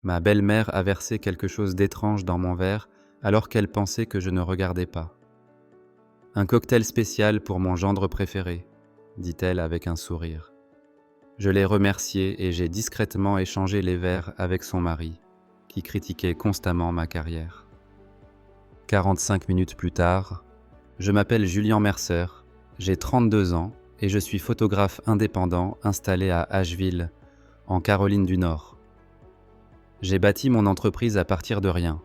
Ma belle-mère a versé quelque chose d'étrange dans mon verre alors qu'elle pensait que je ne regardais pas. Un cocktail spécial pour mon gendre préféré, dit-elle avec un sourire. Je l'ai remerciée et j'ai discrètement échangé les verres avec son mari, qui critiquait constamment ma carrière. 45 minutes plus tard, je m'appelle Julien Mercer, j'ai 32 ans et je suis photographe indépendant installé à Asheville, en Caroline du Nord. J'ai bâti mon entreprise à partir de rien.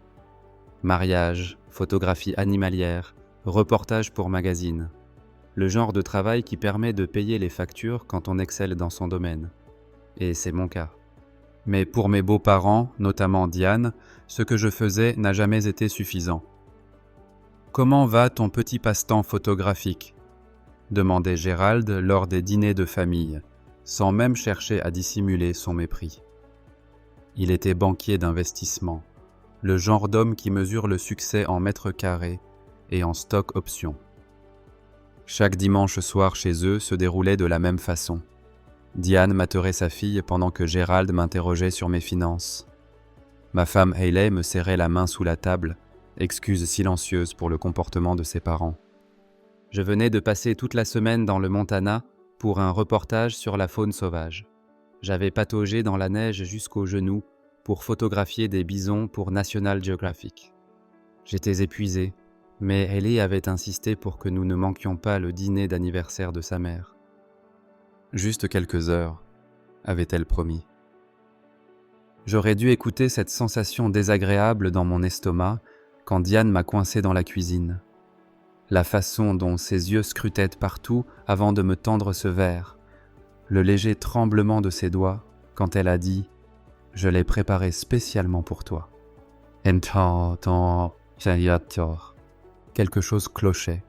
Mariage, photographie animalière, reportage pour magazine. Le genre de travail qui permet de payer les factures quand on excelle dans son domaine. Et c'est mon cas. Mais pour mes beaux-parents, notamment Diane, ce que je faisais n'a jamais été suffisant. « Comment va ton petit passe-temps photographique ?» demandait Gérald lors des dîners de famille, sans même chercher à dissimuler son mépris. Il était banquier d'investissement, le genre d'homme qui mesure le succès en mètres carrés et en stock options. Chaque dimanche soir chez eux se déroulait de la même façon. Diane materait sa fille pendant que Gérald m'interrogeait sur mes finances. Ma femme Hayley me serrait la main sous la table, excuse silencieuse pour le comportement de ses parents. Je venais de passer toute la semaine dans le Montana pour un reportage sur la faune sauvage. J'avais pataugé dans la neige jusqu'aux genoux pour photographier des bisons pour National Geographic. J'étais épuisé, mais Hayley avait insisté pour que nous ne manquions pas le dîner d'anniversaire de sa mère. Juste quelques heures, avait-elle promis. J'aurais dû écouter cette sensation désagréable dans mon estomac quand Diane m'a coincé dans la cuisine. La façon dont ses yeux scrutaient partout avant de me tendre ce verre, le léger tremblement de ses doigts quand elle a dit « Je l'ai préparé spécialement pour toi ». Quelque chose clochait.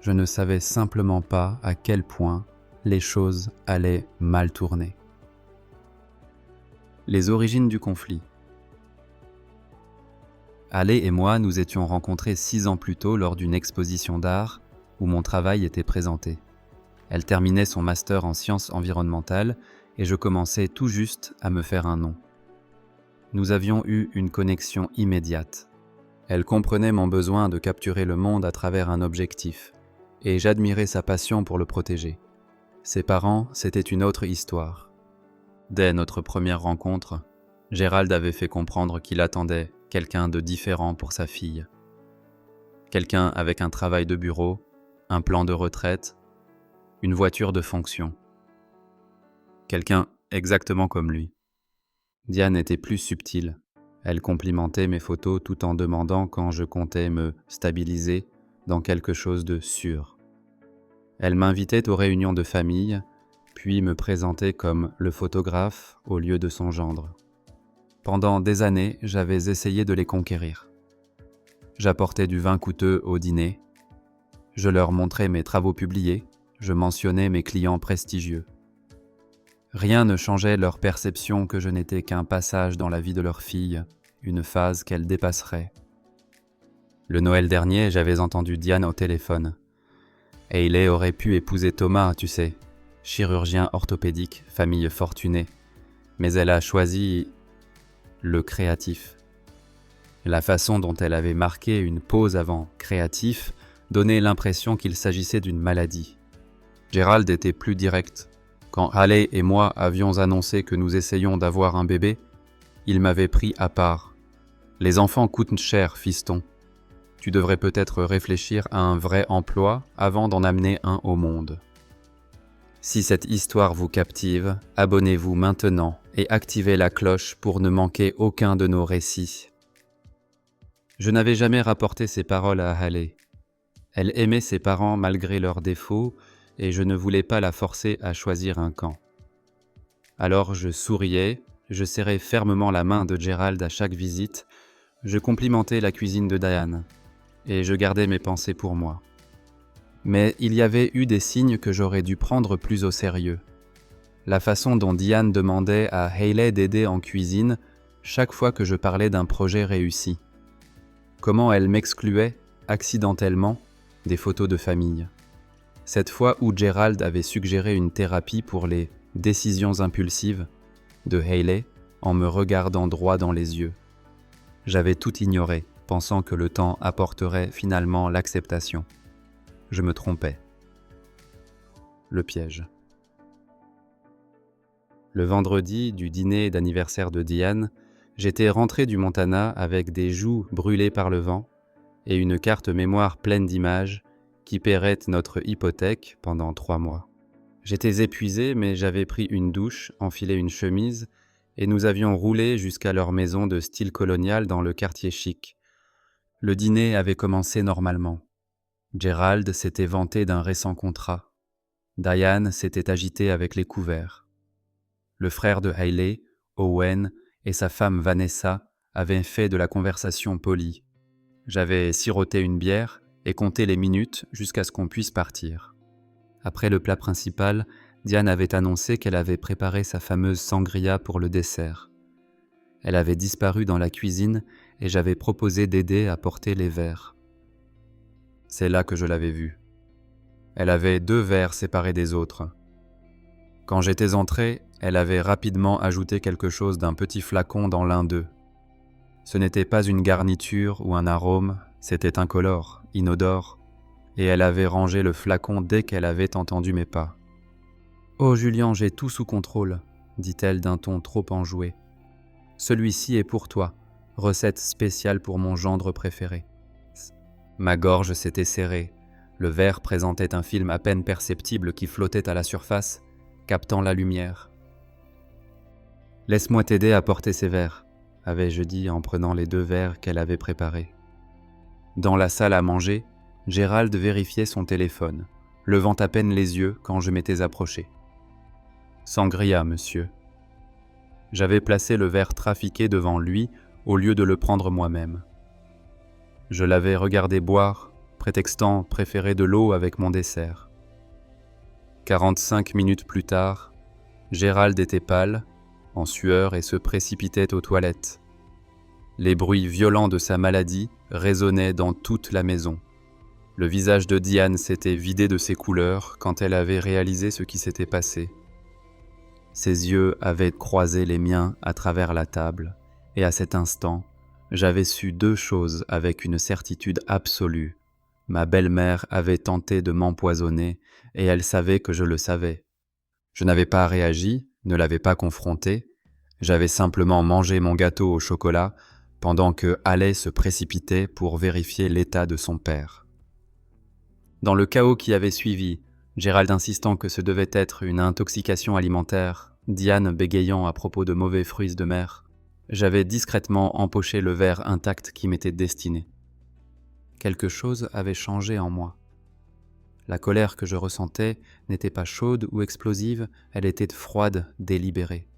Je ne savais simplement pas à quel point les choses allaient mal tourner. Les origines du conflit. Hayley et moi nous étions rencontrés 6 ans plus tôt lors d'une exposition d'art où mon travail était présenté. Elle terminait son master en sciences environnementales et je commençais tout juste à me faire un nom. Nous avions eu une connexion immédiate. Elle comprenait mon besoin de capturer le monde à travers un objectif, et j'admirais sa passion pour le protéger. Ses parents, c'était une autre histoire. Dès notre première rencontre, Gérald avait fait comprendre qu'il attendait quelqu'un de différent pour sa fille. Quelqu'un avec un travail de bureau, un plan de retraite, une voiture de fonction. Quelqu'un exactement comme lui. Diane était plus subtile. Elle complimentait mes photos tout en demandant quand je comptais me stabiliser dans quelque chose de sûr. Elle m'invitait aux réunions de famille, puis me présentait comme le photographe au lieu de son gendre. Pendant des années, j'avais essayé de les conquérir. J'apportais du vin coûteux au dîner, je leur montrais mes travaux publiés, je mentionnais mes clients prestigieux. Rien ne changeait leur perception que je n'étais qu'un passage dans la vie de leur fille, une phase qu'elle dépasserait. Le Noël dernier, j'avais entendu Diane au téléphone. Hayley aurait pu épouser Thomas, tu sais, chirurgien orthopédique, famille fortunée. Mais elle a choisi le créatif. La façon dont elle avait marqué une pause avant créatif donnait l'impression qu'il s'agissait d'une maladie. Gérald était plus direct. Quand Hayley et moi avions annoncé que nous essayions d'avoir un bébé, il m'avait pris à part. « Les enfants coûtent cher, fiston. Tu devrais peut-être réfléchir à un vrai emploi avant d'en amener un au monde. » Si cette histoire vous captive, abonnez-vous maintenant et activez la cloche pour ne manquer aucun de nos récits. Je n'avais jamais rapporté ces paroles à Hayley. Elle aimait ses parents malgré leurs défauts et je ne voulais pas la forcer à choisir un camp. Alors je souriais, je serrais fermement la main de Gérald à chaque visite, je complimentais la cuisine de Diane et je gardais mes pensées pour moi. Mais il y avait eu des signes que j'aurais dû prendre plus au sérieux. La façon dont Diane demandait à Hayley d'aider en cuisine chaque fois que je parlais d'un projet réussi. Comment elle m'excluait, accidentellement, des photos de famille. Cette fois où Gérald avait suggéré une thérapie pour les décisions impulsives de Hayley, en me regardant droit dans les yeux. J'avais tout ignoré, pensant que le temps apporterait finalement l'acceptation. Je me trompais. Le piège. Le vendredi du dîner d'anniversaire de Diane, j'étais rentré du Montana avec des joues brûlées par le vent et une carte mémoire pleine d'images qui paierait notre hypothèque pendant 3 mois. J'étais épuisé, mais j'avais pris une douche, enfilé une chemise, et nous avions roulé jusqu'à leur maison de style colonial dans le quartier chic. Le dîner avait commencé normalement. Gerald s'était vanté d'un récent contrat. Diane s'était agitée avec les couverts. Le frère de Hailey, Owen, et sa femme Vanessa avaient fait de la conversation polie. J'avais siroté une bière et compté les minutes jusqu'à ce qu'on puisse partir. Après le plat principal, Diane avait annoncé qu'elle avait préparé sa fameuse sangria pour le dessert. Elle avait disparu dans la cuisine et j'avais proposé d'aider à porter les verres. C'est là que je l'avais vue. Elle avait 2 verres séparés des autres. Quand j'étais entré, elle avait rapidement ajouté quelque chose d'un petit flacon dans l'un d'eux. Ce n'était pas une garniture ou un arôme, c'était incolore, inodore, et elle avait rangé le flacon dès qu'elle avait entendu mes pas. « Oh Julien, j'ai tout sous contrôle », dit-elle d'un ton trop enjoué. « Celui-ci est pour toi, recette spéciale pour mon gendre préféré. » Ma gorge s'était serrée. Le verre présentait un film à peine perceptible qui flottait à la surface, captant la lumière. « Laisse-moi t'aider à porter ces verres », avais-je dit en prenant les 2 verres qu'elle avait préparés. Dans la salle à manger, Gerald vérifiait son téléphone, levant à peine les yeux quand je m'étais approché. « Sangria, monsieur. » J'avais placé le verre trafiqué devant lui au lieu de le prendre moi-même. Je l'avais regardé boire, prétextant préférer de l'eau avec mon dessert. 45 minutes plus tard, Gerald était pâle, en sueur et se précipitait aux toilettes. Les bruits violents de sa maladie résonnaient dans toute la maison. Le visage de Diane s'était vidé de ses couleurs quand elle avait réalisé ce qui s'était passé. Ses yeux avaient croisé les miens à travers la table, et à cet instant, j'avais su 2 choses avec une certitude absolue. Ma belle-mère avait tenté de m'empoisonner, et elle savait que je le savais. Je n'avais pas réagi, ne l'avais pas confrontée, j'avais simplement mangé mon gâteau au chocolat pendant que Haley se précipitait pour vérifier l'état de son père. Dans le chaos qui avait suivi, Gerald insistant que ce devait être une intoxication alimentaire, Diane bégayant à propos de mauvais fruits de mer, j'avais discrètement empoché le verre intact qui m'était destiné. Quelque chose avait changé en moi. La colère que je ressentais n'était pas chaude ou explosive, elle était froide, délibérée.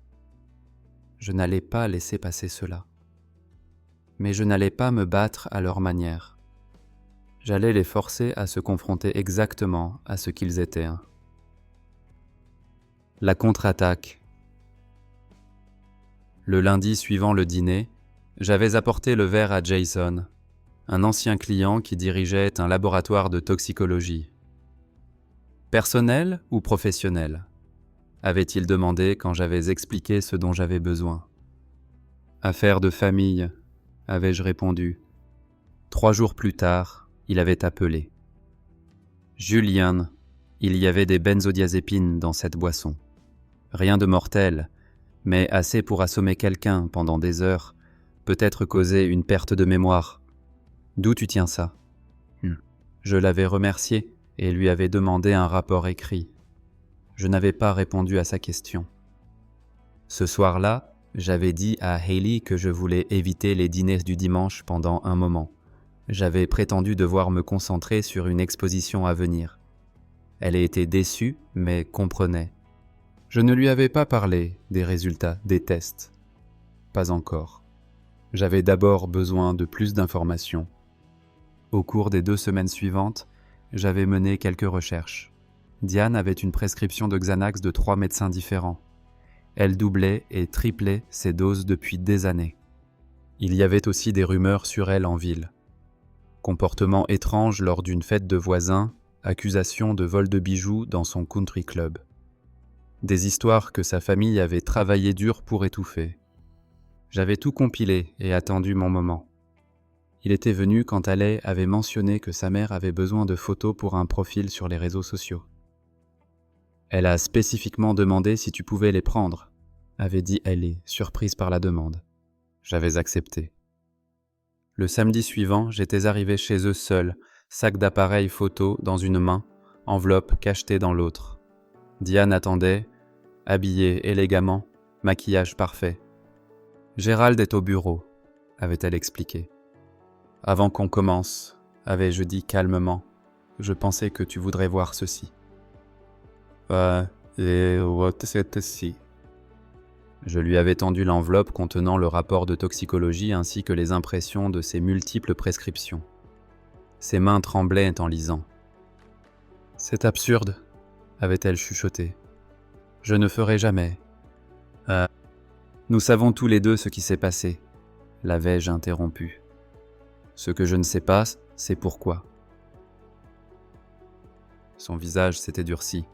Je n'allais pas laisser passer cela. Mais je n'allais pas me battre à leur manière. J'allais les forcer à se confronter exactement à ce qu'ils étaient. La contre-attaque. Le lundi suivant le dîner, j'avais apporté le verre à Jason, un ancien client qui dirigeait un laboratoire de toxicologie. « Personnel ou professionnel ?» avait-il demandé quand j'avais expliqué ce dont j'avais besoin. « Affaire de famille », avais-je répondu. 3 jours plus tard, il avait appelé. « Julien, il y avait des benzodiazépines dans cette boisson. Rien de mortel, mais assez pour assommer quelqu'un pendant des heures, peut-être causer une perte de mémoire. D'où tu tiens ça ?» Je l'avais remercié et lui avais demandé un rapport écrit. Je n'avais pas répondu à sa question. Ce soir-là, j'avais dit à Hailey que je voulais éviter les dîners du dimanche pendant un moment. J'avais prétendu devoir me concentrer sur une exposition à venir. Elle était déçue, mais comprenait. Je ne lui avais pas parlé des résultats des tests. Pas encore. J'avais d'abord besoin de plus d'informations. Au cours des 2 semaines suivantes, j'avais mené quelques recherches. Diane avait une prescription de Xanax de 3 médecins différents. Elle doublait et triplait ses doses depuis des années. Il y avait aussi des rumeurs sur elle en ville. Comportement étrange lors d'une fête de voisins, accusation de vol de bijoux dans son country club. Des histoires que sa famille avait travaillé dur pour étouffer. J'avais tout compilé et attendu mon moment. Il était venu quand Ale avait mentionné que sa mère avait besoin de photos pour un profil sur les réseaux sociaux. Elle a spécifiquement demandé si tu pouvais les prendre, avait dit Ale, surprise par la demande. J'avais accepté. Le samedi suivant, j'étais arrivé chez eux seul, sac d'appareils photo dans une main, enveloppe cachetée dans l'autre. Diane attendait, habillée élégamment, maquillage parfait. « Gérald est au bureau », avait-elle expliqué. « Avant qu'on commence, avais-je dit calmement, je pensais que tu voudrais voir ceci. » Je lui avais tendu l'enveloppe contenant le rapport de toxicologie ainsi que les impressions de ses multiples prescriptions. Ses mains tremblaient en lisant. « C'est absurde, » avait-elle chuchoté. « Je ne ferai jamais. » Nous savons tous les deux ce qui s'est passé, l'avais-je interrompu. Ce que je ne sais pas, c'est pourquoi. Son visage s'était durci.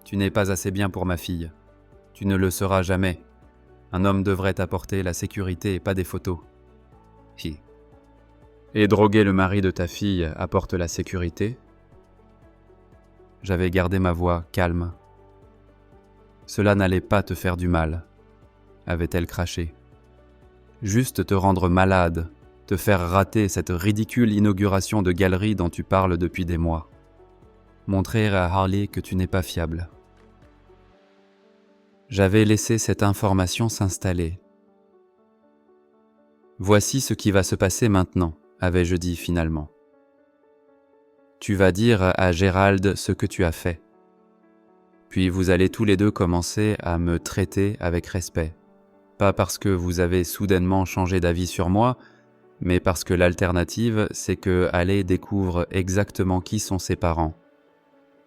Tu n'es pas assez bien pour ma fille. Tu ne le seras jamais. Un homme devrait apporter la sécurité et pas des photos. Hi. Et droguer le mari de ta fille apporte la sécurité? J'avais gardé ma voix calme. Cela n'allait pas te faire du mal, avait-elle craché. Juste te rendre malade, te faire rater cette ridicule inauguration de galerie dont tu parles depuis des mois. Montrer à Harley que tu n'es pas fiable. J'avais laissé cette information s'installer. Voici ce qui va se passer maintenant, avais-je dit finalement. Tu vas dire à Gérald ce que tu as fait. Puis vous allez tous les deux commencer à me traiter avec respect. Pas parce que vous avez soudainement changé d'avis sur moi, mais parce que l'alternative, c'est que Ale découvre exactement qui sont ses parents.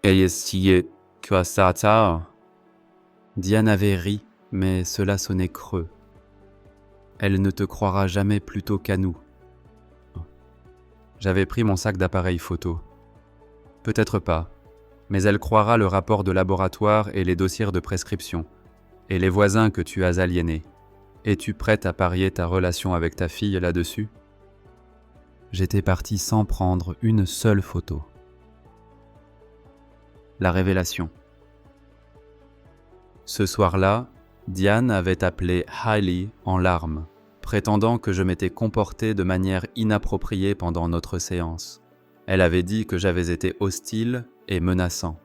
Et si quoi ça? Diane avait ri, mais cela sonnait creux. Elle ne te croira jamais plus tôt qu'à nous. J'avais pris mon sac d'appareils photo. Peut-être pas, mais elle croira le rapport de laboratoire et les dossiers de prescription, et les voisins que tu as aliénés. Es-tu prête à parier ta relation avec ta fille là-dessus? J'étais parti sans prendre une seule photo. La révélation. Ce soir-là, Diane avait appelé Hailey en larmes, prétendant que je m'étais comporté de manière inappropriée pendant notre séance. Elle avait dit que j'avais été hostile et menaçant.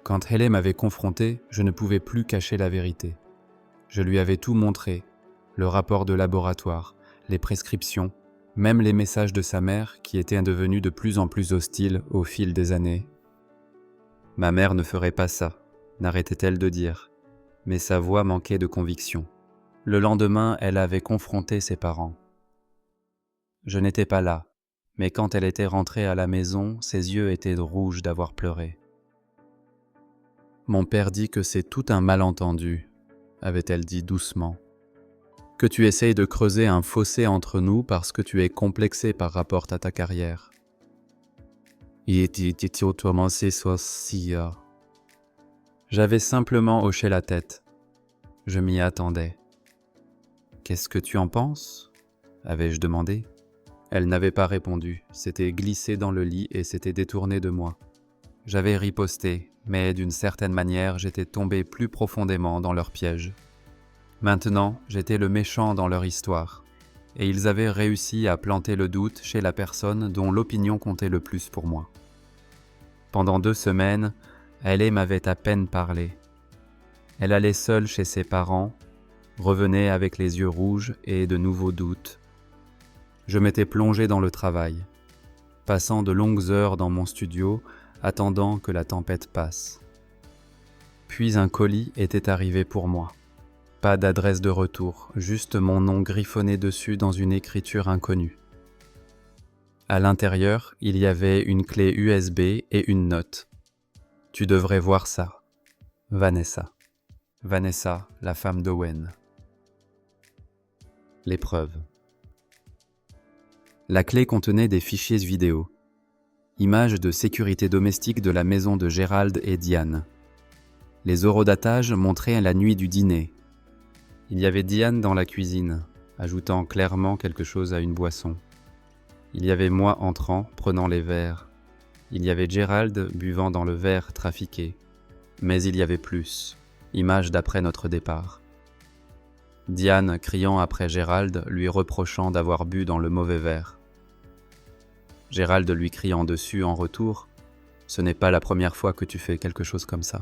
Quand Hailey m'avait confronté, je ne pouvais plus cacher la vérité. Je lui avais tout montré, le rapport de laboratoire, les prescriptions, même les messages de sa mère qui étaient devenus de plus en plus hostiles au fil des années. Ma mère ne ferait pas ça, n'arrêtait-elle de dire, mais sa voix manquait de conviction. Le lendemain, elle avait confronté ses parents. Je n'étais pas là, mais quand elle était rentrée à la maison, ses yeux étaient rouges d'avoir pleuré. Mon père dit que c'est tout un malentendu, avait-elle dit doucement. Que tu essayes de creuser un fossé entre nous parce que tu es complexé par rapport à ta carrière. J'avais simplement hoché la tête. Je m'y attendais. Qu'est-ce que tu en penses? Avais-je demandé. Elle n'avait pas répondu, s'était glissée dans le lit et s'était détournée de moi. J'avais riposté, mais d'une certaine manière, j'étais tombé plus profondément dans leur piège. Maintenant, j'étais le méchant dans leur histoire, et ils avaient réussi à planter le doute chez la personne dont l'opinion comptait le plus pour moi. Pendant 2 semaines, Hailey m'avait à peine parlé. Elle allait seule chez ses parents, revenait avec les yeux rouges et de nouveaux doutes. Je m'étais plongé dans le travail, passant de longues heures dans mon studio, attendant que la tempête passe. Puis un colis était arrivé pour moi. Pas d'adresse de retour, juste mon nom griffonné dessus dans une écriture inconnue. À l'intérieur, il y avait une clé USB et une note. « Tu devrais voir ça. Vanessa. » Vanessa, la femme d'Owen. L'épreuve. La clé contenait des fichiers vidéo. Images de sécurité domestique de la maison de Gérald et Diane. Les horodatages montraient la nuit du dîner. Il y avait Diane dans la cuisine, ajoutant clairement quelque chose à une boisson. Il y avait moi entrant, prenant les verres. Il y avait Gérald buvant dans le verre trafiqué. Mais il y avait plus, image d'après notre départ. Diane criant après Gérald, lui reprochant d'avoir bu dans le mauvais verre. Gérald lui criant dessus en retour, « Ce n'est pas la première fois que tu fais quelque chose comme ça. »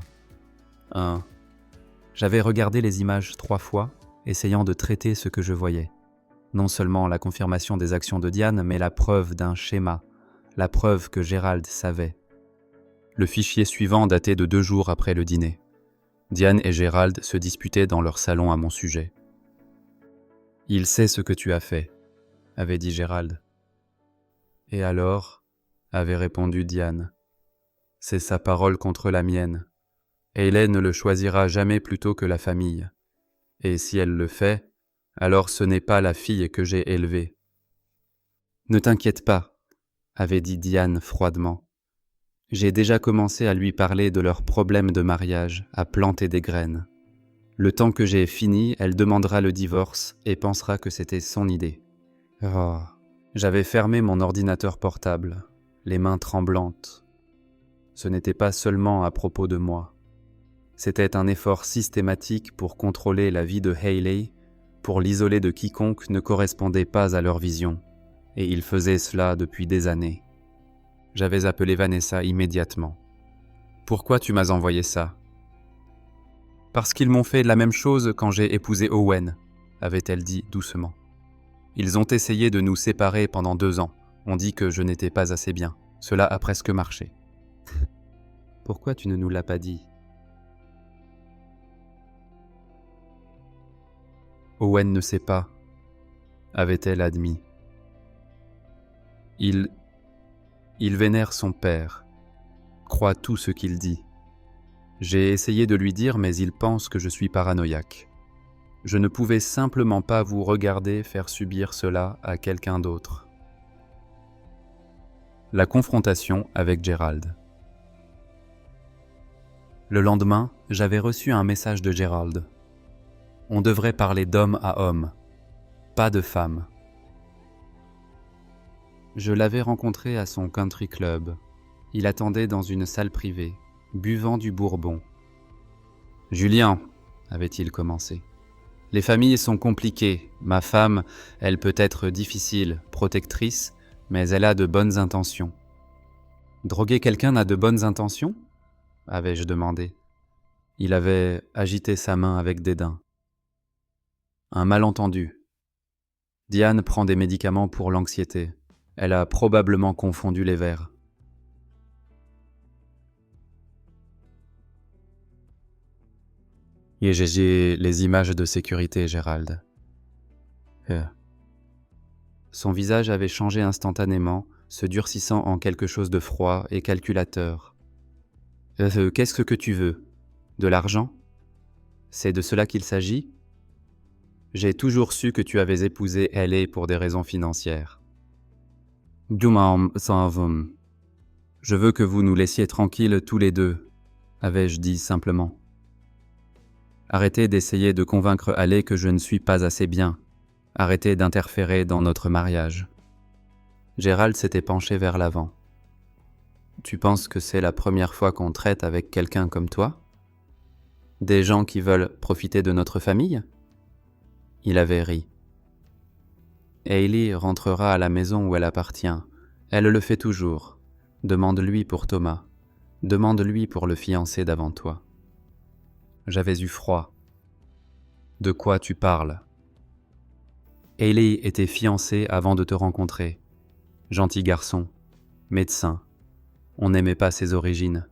J'avais regardé les images 3 fois, essayant de traiter ce que je voyais. Non seulement la confirmation des actions de Diane, mais la preuve d'un schéma, la preuve que Gérald savait. Le fichier suivant datait de 2 jours après le dîner. Diane et Gérald se disputaient dans leur salon à mon sujet. « Il sait ce que tu as fait », avait dit Gérald. « Et alors ?» avait répondu Diane. « C'est sa parole contre la mienne. Hayley ne le choisira jamais plutôt que la famille. Et si elle le fait, alors ce n'est pas la fille que j'ai élevée. »« Ne t'inquiète pas, » avait dit Diane froidement. « J'ai déjà commencé à lui parler de leurs problèmes de mariage, à planter des graines. Le temps que j'ai fini, elle demandera le divorce et pensera que c'était son idée. » Oh. J'avais fermé mon ordinateur portable, les mains tremblantes. Ce n'était pas seulement à propos de moi. C'était un effort systématique pour contrôler la vie de Hayley, pour l'isoler de quiconque ne correspondait pas à leur vision, et ils faisaient cela depuis des années. J'avais appelé Vanessa immédiatement. « Pourquoi tu m'as envoyé ça ?»« Parce qu'ils m'ont fait la même chose quand j'ai épousé Owen, » avait-elle dit doucement. « Ils ont essayé de nous séparer pendant 2 ans. On dit que je n'étais pas assez bien. Cela a presque marché. » « Pourquoi tu ne nous l'as pas dit ?» « Owen ne sait pas, » avait-elle admis. Il vénère son père, croit tout ce qu'il dit. J'ai essayé de lui dire, mais il pense que je suis paranoïaque. Je ne pouvais simplement pas vous regarder faire subir cela à quelqu'un d'autre. La confrontation avec Gérald. Le lendemain, j'avais reçu un message de Gérald. On devrait parler d'homme à homme, pas de femme. Je l'avais rencontré à son country club. Il attendait dans une salle privée, buvant du bourbon. « Julien, » avait-il commencé, « les familles sont compliquées. Ma femme, elle peut être difficile, protectrice, mais elle a de bonnes intentions. » « Droguer quelqu'un a de bonnes intentions ?» avais-je demandé. Il avait agité sa main avec dédain. « Un malentendu. Diane prend des médicaments pour l'anxiété. Elle a probablement confondu les verres. » Et j'ai les images de sécurité, Gérald. Son visage avait changé instantanément, se durcissant en quelque chose de froid et calculateur. « Qu'est-ce que tu veux ? De l'argent ? C'est de cela qu'il s'agit ? J'ai toujours su que tu avais épousé Hayley pour des raisons financières. »« Je veux que vous nous laissiez tranquilles tous les deux, » avais-je dit simplement. « Arrêtez d'essayer de convaincre Hayley que je ne suis pas assez bien. Arrêtez d'interférer dans notre mariage. » Gérald s'était penché vers l'avant. « Tu penses que c'est la première fois qu'on traite avec quelqu'un comme toi ? Des gens qui veulent profiter de notre famille ?» Il avait ri. « Hayley rentrera à la maison où elle appartient. Elle le fait toujours. Demande-lui pour Thomas. Demande-lui pour le fiancé d'avant toi. » J'avais eu froid. « De quoi tu parles ? » Hayley était fiancée avant de te rencontrer. Gentil garçon, médecin. On n'aimait pas ses origines.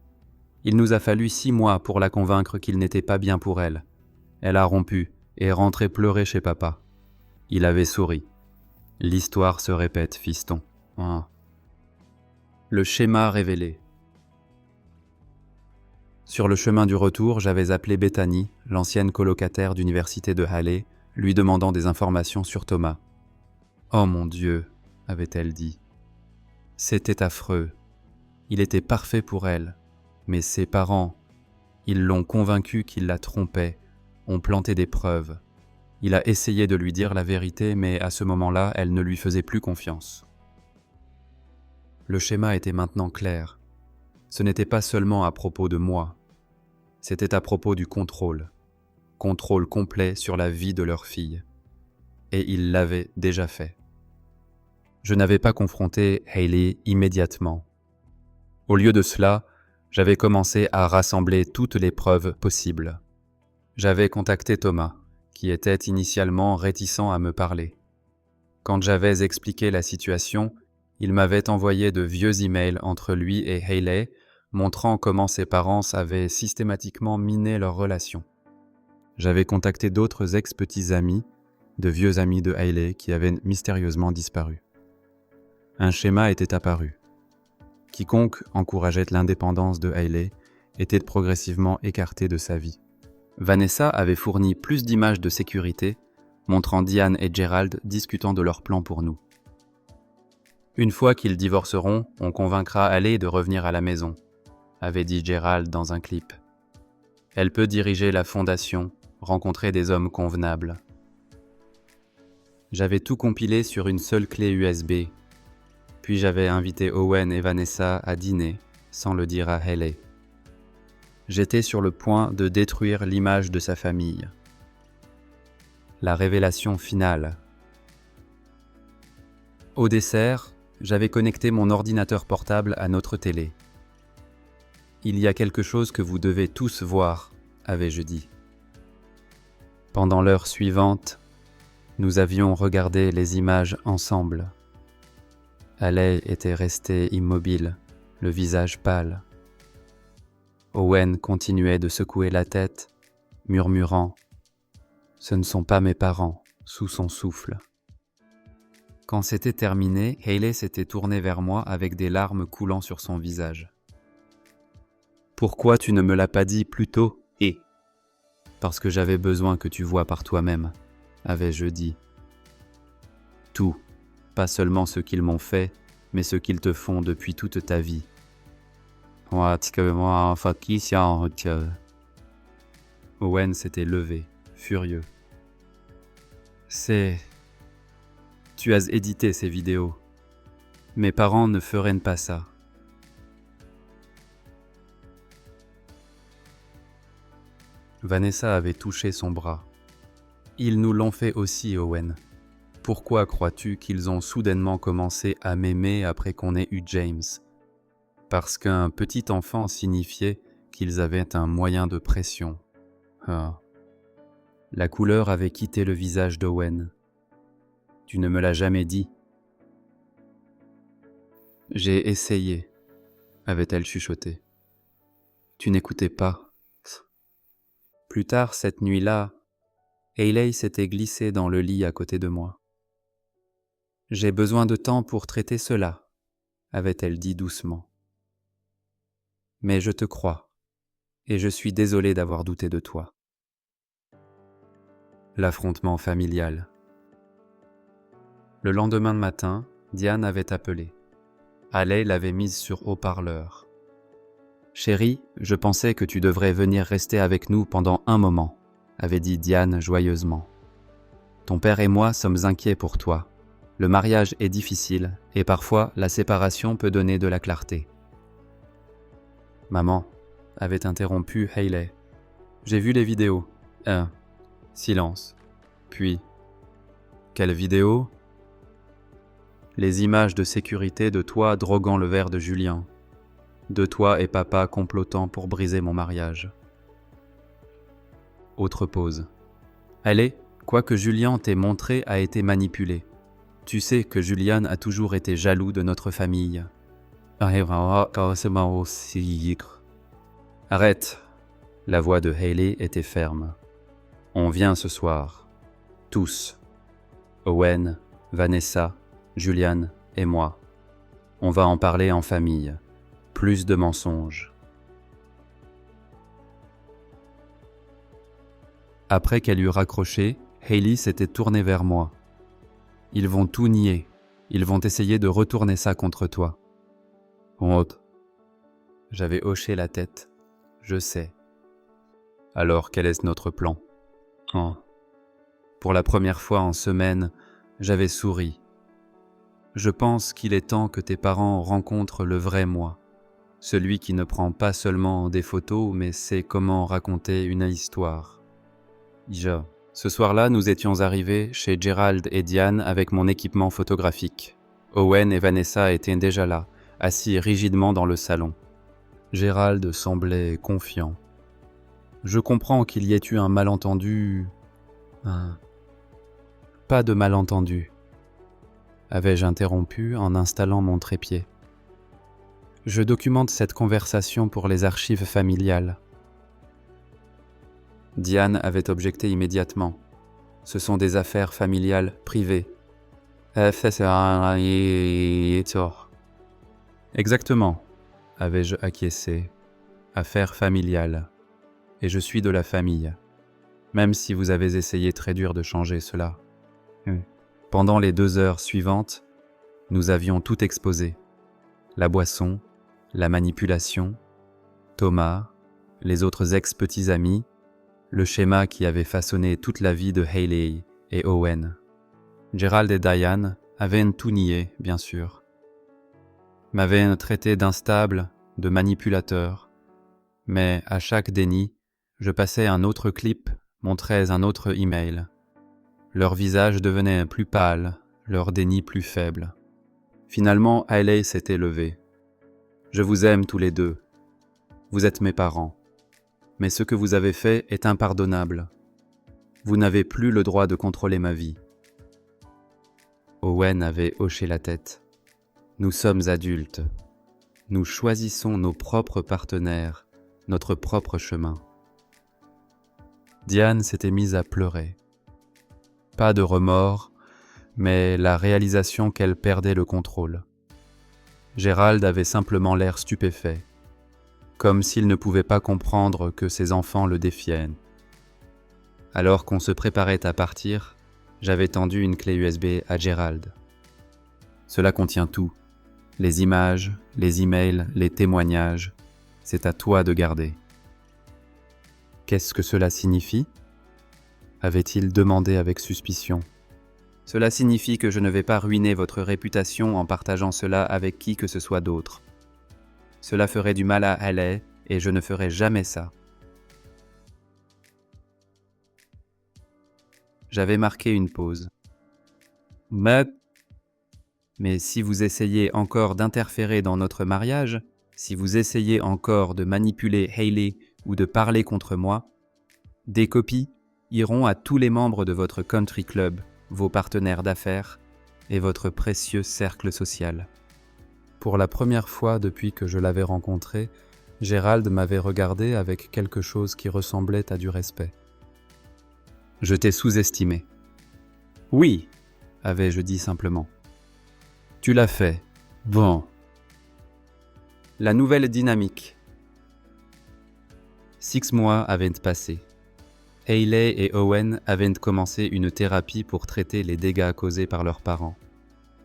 Il nous a fallu 6 mois pour la convaincre qu'il n'était pas bien pour elle. Elle a rompu et est rentrée pleurer chez papa. Il avait souri. L'histoire se répète, fiston. Ah. Le schéma révélé. Sur le chemin du retour, j'avais appelé Bethany, l'ancienne colocataire d'université de Hayley, lui demandant des informations sur Thomas. « Oh mon Dieu !» avait-elle dit. « C'était affreux. Il était parfait pour elle. Mais ses parents, ils l'ont convaincu qu'il la trompait, ont planté des preuves. Il a essayé de lui dire la vérité, mais à ce moment-là, elle ne lui faisait plus confiance. Le schéma était maintenant clair. Ce n'était pas seulement à propos de moi, c'était à propos du contrôle. Contrôle complet sur la vie de leur fille. Et il l'avait déjà fait. Je n'avais pas confronté Hailey immédiatement. Au lieu de cela, j'avais commencé à rassembler toutes les preuves possibles. J'avais contacté Thomas, qui était initialement réticent à me parler. Quand j'avais expliqué la situation, il m'avait envoyé de vieux emails entre lui et Hailey, montrant comment ses parents avaient systématiquement miné leur relation. J'avais contacté d'autres ex-petits amis, de vieux amis de Hailey qui avaient mystérieusement disparu. Un schéma était apparu. Quiconque encourageait l'indépendance de Hailey était progressivement écarté de sa vie. Vanessa avait fourni plus d'images de sécurité, montrant Diane et Gerald discutant de leurs plans pour nous. Une fois qu'ils divorceront, on convaincra Hailey de revenir à la maison, avait dit Gerald dans un clip. Elle peut diriger la fondation, rencontrer des hommes convenables. J'avais tout compilé sur une seule clé USB, puis j'avais invité Owen et Vanessa à dîner, sans le dire à Hailey. J'étais sur le point de détruire l'image de sa famille. La révélation finale. Au dessert, j'avais connecté mon ordinateur portable à notre télé. Il y a quelque chose que vous devez tous voir, avais-je dit. Pendant l'heure suivante, nous avions regardé les images ensemble. Hailey était restée immobile, le visage pâle. Owen continuait de secouer la tête, murmurant « Ce ne sont pas mes parents » sous son souffle. Quand c'était terminé, Hailey s'était tournée vers moi avec des larmes coulant sur son visage. « Pourquoi tu ne me l'as pas dit plus tôt ?»« Parce que j'avais besoin que tu vois par toi-même, avais-je dit. Tout, pas seulement ce qu'ils m'ont fait, mais ce qu'ils te font depuis toute ta vie. » Owen s'était levé, furieux. Tu as édité ces vidéos. Mes parents ne feraient pas ça. Vanessa avait touché son bras. Ils nous l'ont fait aussi, Owen. Pourquoi crois-tu qu'ils ont soudainement commencé à m'aimer après qu'on ait eu James ? Parce qu'un petit enfant signifiait qu'ils avaient un moyen de pression. Ah. La couleur avait quitté le visage d'Owen. Tu ne me l'as jamais dit. J'ai essayé, avait-elle chuchoté. Tu n'écoutais pas. Plus tard cette nuit-là, Hailey s'était glissée dans le lit à côté de moi. J'ai besoin de temps pour traiter cela, avait-elle dit doucement. Mais je te crois, et je suis désolé d'avoir douté de toi. L'affrontement familial. Le lendemain de matin, Diane avait appelé. Hailey l'avait mise sur haut-parleur. « Chérie, je pensais que tu devrais venir rester avec nous pendant un moment, » avait dit Diane joyeusement. « Ton père et moi sommes inquiets pour toi. Le mariage est difficile et parfois la séparation peut donner de la clarté. » Maman, avait interrompu Hailey. J'ai vu les vidéos. Silence. Puis, quelle vidéo ? Les images de sécurité de toi droguant le verre de Julien. De toi et papa complotant pour briser mon mariage. Autre pause. Hailey, quoi que Julien t'ait montré a été manipulé. Tu sais que Julian a toujours été jaloux de notre famille. Arrête. La voix de Hailey était ferme. On vient ce soir. Tous. Owen, Vanessa, Julian et moi. On va en parler en famille. Plus de mensonges. Après qu'elle eut raccroché, Hailey s'était tournée vers moi. Ils vont tout nier. Ils vont essayer de retourner ça contre toi. Honte. J'avais hoché la tête. Je sais. Alors quel est notre plan ? Pour la première fois en semaine, j'avais souri. Je pense qu'il est temps que tes parents rencontrent le vrai moi, celui qui ne prend pas seulement des photos, mais sait comment raconter une histoire. Ce soir-là, nous étions arrivés chez Gerald et Diane avec mon équipement photographique. Owen et Vanessa étaient déjà là, assis rigidement dans le salon. Gerald semblait confiant. Je comprends qu'il y ait eu un malentendu. Pas de malentendu, avais-je interrompu en installant mon trépied. Je documente cette conversation pour les archives familiales. Diane avait objecté immédiatement. Ce sont des affaires familiales privées. Exactement, avais-je acquiescé. Affaires familiales. Et je suis de la famille. Même si vous avez essayé très dur de changer cela. Pendant les 2 heures suivantes, nous avions tout exposé. La boisson, la manipulation, Thomas, les autres ex-petits amis, le schéma qui avait façonné toute la vie de Hayley et Owen. Gerald et Diane avaient tout nié, bien sûr. M'avaient traité d'instable, de manipulateur. Mais à chaque déni, je passais un autre clip, montrais un autre email. Leur visage devenait plus pâle, leur déni plus faible. Finalement, Hayley s'était levée. Je vous aime tous les deux. Vous êtes mes parents. Mais ce que vous avez fait est impardonnable. Vous n'avez plus le droit de contrôler ma vie. Owen avait hoché la tête. Nous sommes adultes. Nous choisissons nos propres partenaires, notre propre chemin. Diane s'était mise à pleurer. Pas de remords, mais la réalisation qu'elle perdait le contrôle. Gerald avait simplement l'air stupéfait, comme s'il ne pouvait pas comprendre que ses enfants le défiaient. Alors qu'on se préparait à partir, j'avais tendu une clé USB à Gerald. Cela contient tout, les images, les emails, les témoignages, c'est à toi de garder. Qu'est-ce que cela signifie ? Avait-il demandé avec suspicion. Cela signifie que je ne vais pas ruiner votre réputation en partageant cela avec qui que ce soit d'autre. Cela ferait du mal à Hayley et je ne ferai jamais ça. J'avais marqué une pause. Mais si vous essayez encore d'interférer dans notre mariage, si vous essayez encore de manipuler Hayley ou de parler contre moi, des copies iront à tous les membres de votre country club, vos partenaires d'affaires et votre précieux cercle social. Pour la première fois depuis que je l'avais rencontré, Gerald m'avait regardé avec quelque chose qui ressemblait à du respect. Je t'ai sous-estimé. Oui, avais-je dit simplement. Tu l'as fait. Bon. La nouvelle dynamique. 6 mois avaient passé. Hayley et Owen avaient commencé une thérapie pour traiter les dégâts causés par leurs parents.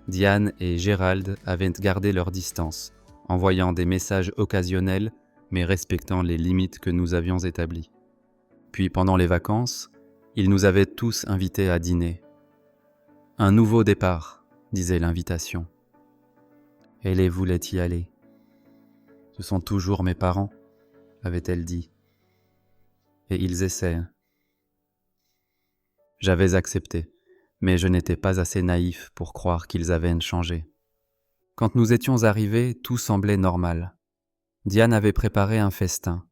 Diane et Gerald avaient gardé leur distance, envoyant des messages occasionnels, mais respectant les limites que nous avions établies. Puis pendant les vacances, ils nous avaient tous invités à dîner. Un nouveau départ, disait l'invitation. Hayley voulait y aller. Ce sont toujours mes parents, avait-elle dit. Et ils essaient. J'avais accepté, mais je n'étais pas assez naïf pour croire qu'ils avaient changé. Quand nous étions arrivés, tout semblait normal. Diane avait préparé un festin.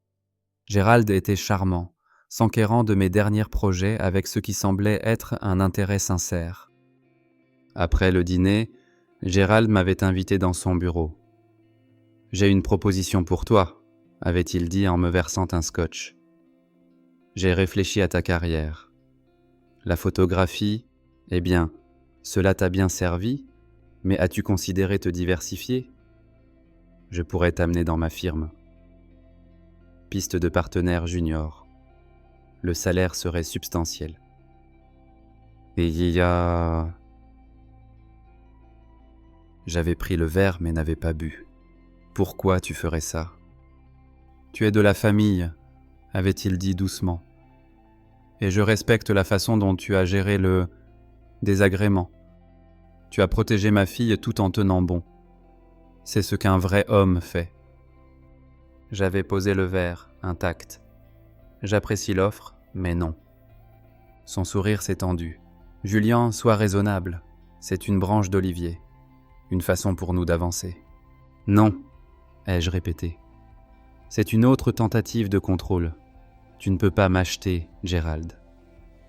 Gerald était charmant, s'enquérant de mes derniers projets avec ce qui semblait être un intérêt sincère. Après le dîner, Gerald m'avait invité dans son bureau. « J'ai une proposition pour toi », avait-il dit en me versant un scotch. « J'ai réfléchi à ta carrière. La photographie, eh bien, cela t'a bien servi, mais as-tu considéré te diversifier ? Je pourrais t'amener dans ma firme. Piste de partenaire junior. Le salaire serait substantiel. Et il y a... J'avais pris le verre mais n'avais pas bu. Pourquoi tu ferais ça ? Tu es de la famille, avait-il dit doucement. Et je respecte la façon dont tu as géré le désagrément. Tu as protégé ma fille tout en tenant bon. C'est ce qu'un vrai homme fait. » J'avais posé le verre, intact. J'apprécie l'offre, mais non. Son sourire s'est tendu. « Julien, sois raisonnable. C'est une branche d'olivier. Une façon pour nous d'avancer. »« Non, » ai-je répété. « C'est une autre tentative de contrôle. Tu ne peux pas m'acheter, Gérald.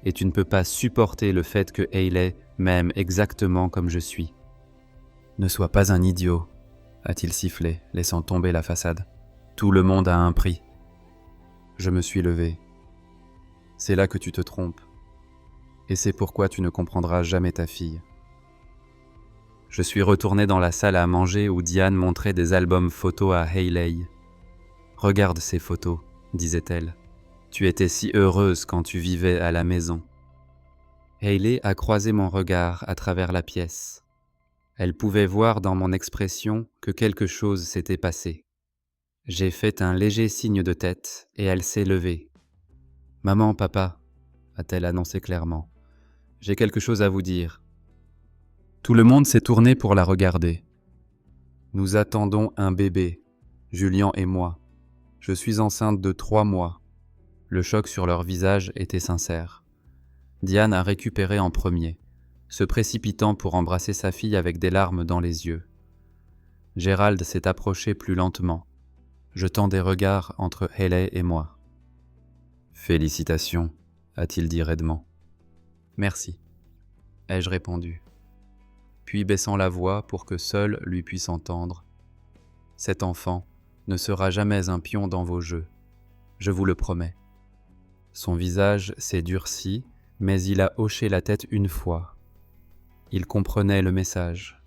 Et tu ne peux pas supporter le fait que Hayley m'aime exactement comme je suis. »« Ne sois pas un idiot, » a-t-il sifflé, laissant tomber la façade. « Tout le monde a un prix. » Je me suis levé. « C'est là que tu te trompes. Et c'est pourquoi tu ne comprendras jamais ta fille. » Je suis retourné dans la salle à manger où Diane montrait des albums photos à Hayley. « Regarde ces photos, » disait-elle. « Tu étais si heureuse quand tu vivais à la maison. » Hayley a croisé mon regard à travers la pièce. Elle pouvait voir dans mon expression que quelque chose s'était passé. J'ai fait un léger signe de tête et elle s'est levée. « Maman, papa, » a-t-elle annoncé clairement, « j'ai quelque chose à vous dire. » Tout le monde s'est tourné pour la regarder. Nous attendons un bébé, Julien et moi. Je suis enceinte de 3 mois. Le choc sur leur visage était sincère. Diane a récupéré en premier, se précipitant pour embrasser sa fille avec des larmes dans les yeux. Gérald s'est approché plus lentement, jetant des regards entre Hayley et moi. « Félicitations, » a-t-il dit raidement. « Merci, » ai-je répondu. Puis baissant la voix pour que seul lui puisse entendre. « Cet enfant ne sera jamais un pion dans vos jeux, je vous le promets. » Son visage s'est durci, mais il a hoché la tête une fois. Il comprenait le message.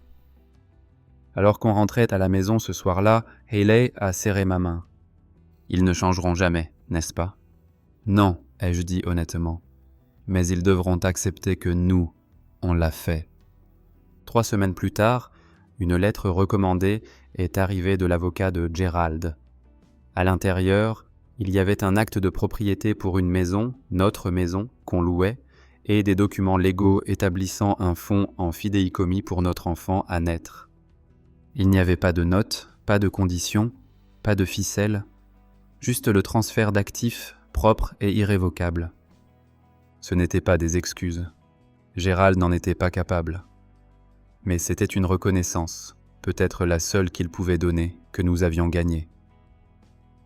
Alors qu'on rentrait à la maison ce soir-là, Hayley a serré ma main. « Ils ne changeront jamais, n'est-ce pas ? » ?»« Non, » ai-je dit honnêtement, « mais ils devront accepter que nous, on l'a fait. » 3 semaines plus tard, une lettre recommandée est arrivée de l'avocat de Gérald. À l'intérieur, il y avait un acte de propriété pour une maison, notre maison, qu'on louait, et des documents légaux établissant un fonds en fidéicommis pour notre enfant à naître. Il n'y avait pas de notes, pas de conditions, pas de ficelles, juste le transfert d'actifs propres et irrévocables. Ce n'étaient pas des excuses. Gérald n'en était pas capable. Mais c'était une reconnaissance, peut-être la seule qu'il pouvait donner, que nous avions gagnée.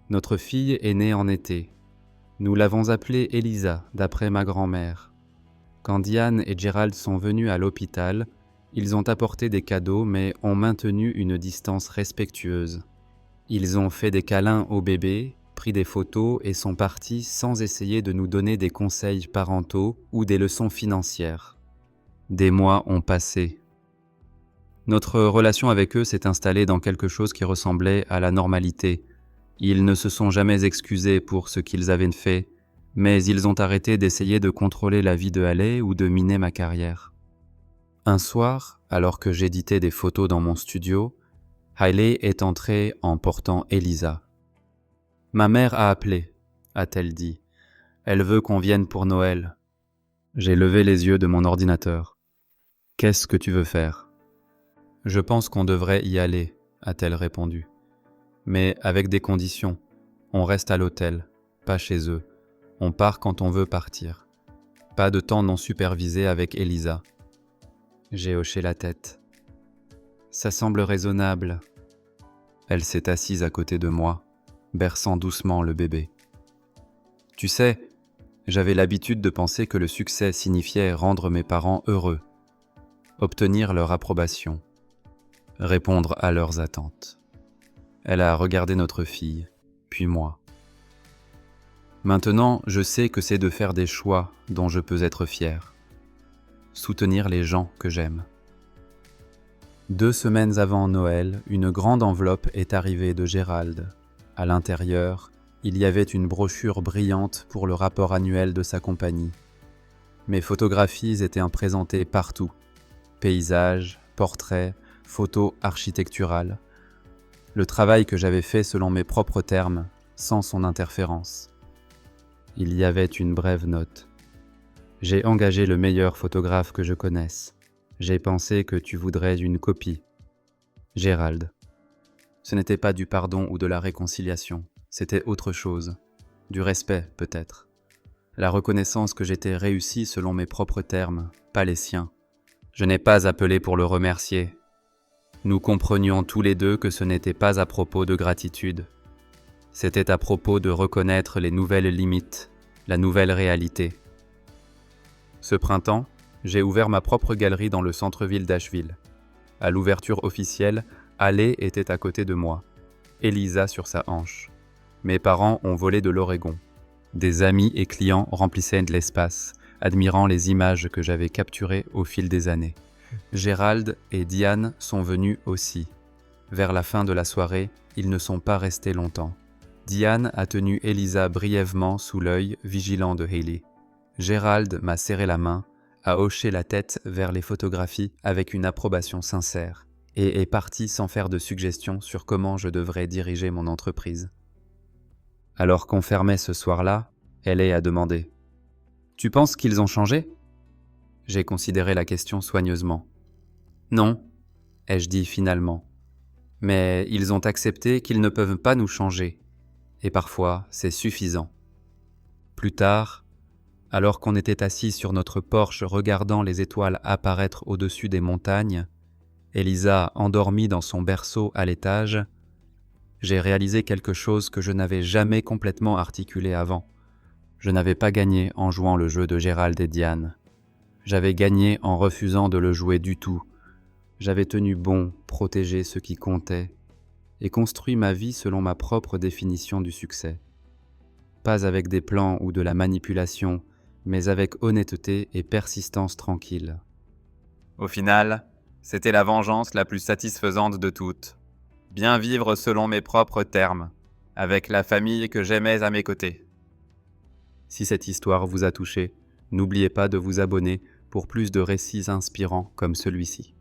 Notre fille est née en été. Nous l'avons appelée Elisa, d'après ma grand-mère. Quand Diane et Gérald sont venus à l'hôpital, ils ont apporté des cadeaux mais ont maintenu une distance respectueuse. Ils ont fait des câlins au bébé, pris des photos et sont partis sans essayer de nous donner des conseils parentaux ou des leçons financières. Des mois ont passé. Notre relation avec eux s'est installée dans quelque chose qui ressemblait à la normalité. Ils ne se sont jamais excusés pour ce qu'ils avaient fait, mais ils ont arrêté d'essayer de contrôler la vie de Hayley ou de miner ma carrière. Un soir, alors que j'éditais des photos dans mon studio, Hayley est entrée en portant Elisa. « Ma mère a appelé, » a-t-elle dit. « Elle veut qu'on vienne pour Noël. » J'ai levé les yeux de mon ordinateur. « Qu'est-ce que tu veux faire ? » « Je pense qu'on devrait y aller, » a-t-elle répondu. « Mais avec des conditions. On reste à l'hôtel, pas chez eux. On part quand on veut partir. Pas de temps non supervisé avec Elisa. » J'ai hoché la tête. « Ça semble raisonnable. » Elle s'est assise à côté de moi, berçant doucement le bébé. « Tu sais, j'avais l'habitude de penser que le succès signifiait rendre mes parents heureux, obtenir leur approbation. Répondre à leurs attentes. » Elle a regardé notre fille, puis moi. Maintenant, je sais que c'est de faire des choix dont je peux être fier. Soutenir les gens que j'aime. 2 semaines avant Noël, une grande enveloppe est arrivée de Gérald. À l'intérieur, il y avait une brochure brillante pour le rapport annuel de sa compagnie. Mes photographies étaient présentées partout. Paysages, portraits, photos architecturales. Le travail que j'avais fait selon mes propres termes, sans son interférence. Il y avait une brève note. J'ai engagé le meilleur photographe que je connaisse. J'ai pensé que tu voudrais une copie. Gérald. Ce n'était pas du pardon ou de la réconciliation, c'était autre chose. Du respect, peut-être. La reconnaissance que j'étais réussi selon mes propres termes, pas les siens. Je n'ai pas appelé pour le remercier. Nous comprenions tous les deux que ce n'était pas à propos de gratitude. C'était à propos de reconnaître les nouvelles limites, la nouvelle réalité. Ce printemps, j'ai ouvert ma propre galerie dans le centre-ville d'Asheville. À l'ouverture officielle, Haley était à côté de moi, Elisa sur sa hanche. Mes parents ont volé de l'Oregon. Des amis et clients remplissaient de l'espace, admirant les images que j'avais capturées au fil des années. Gérald et Diane sont venus aussi. Vers la fin de la soirée, ils ne sont pas restés longtemps. Diane a tenu Elisa brièvement sous l'œil vigilant de Haley. Gérald m'a serré la main, a hoché la tête vers les photographies avec une approbation sincère, et est parti sans faire de suggestions sur comment je devrais diriger mon entreprise. Alors qu'on fermait ce soir-là, Haley a demandé « Tu penses qu'ils ont changé ?» J'ai considéré la question soigneusement. « Non », ai-je dit finalement. « Mais ils ont accepté qu'ils ne peuvent pas nous changer. Et parfois, c'est suffisant. » Plus tard, alors qu'on était assis sur notre porche regardant les étoiles apparaître au-dessus des montagnes, Elisa endormie dans son berceau à l'étage, j'ai réalisé quelque chose que je n'avais jamais complètement articulé avant. Je n'avais pas gagné en jouant le jeu de Gérald et Diane. J'avais gagné en refusant de le jouer du tout. J'avais tenu bon, protégé ce qui comptait, et construit ma vie selon ma propre définition du succès. Pas avec des plans ou de la manipulation, mais avec honnêteté et persistance tranquille. Au final, c'était la vengeance la plus satisfaisante de toutes. Bien vivre selon mes propres termes, avec la famille que j'aimais à mes côtés. Si cette histoire vous a touché, n'oubliez pas de vous abonner pour plus de récits inspirants comme celui-ci.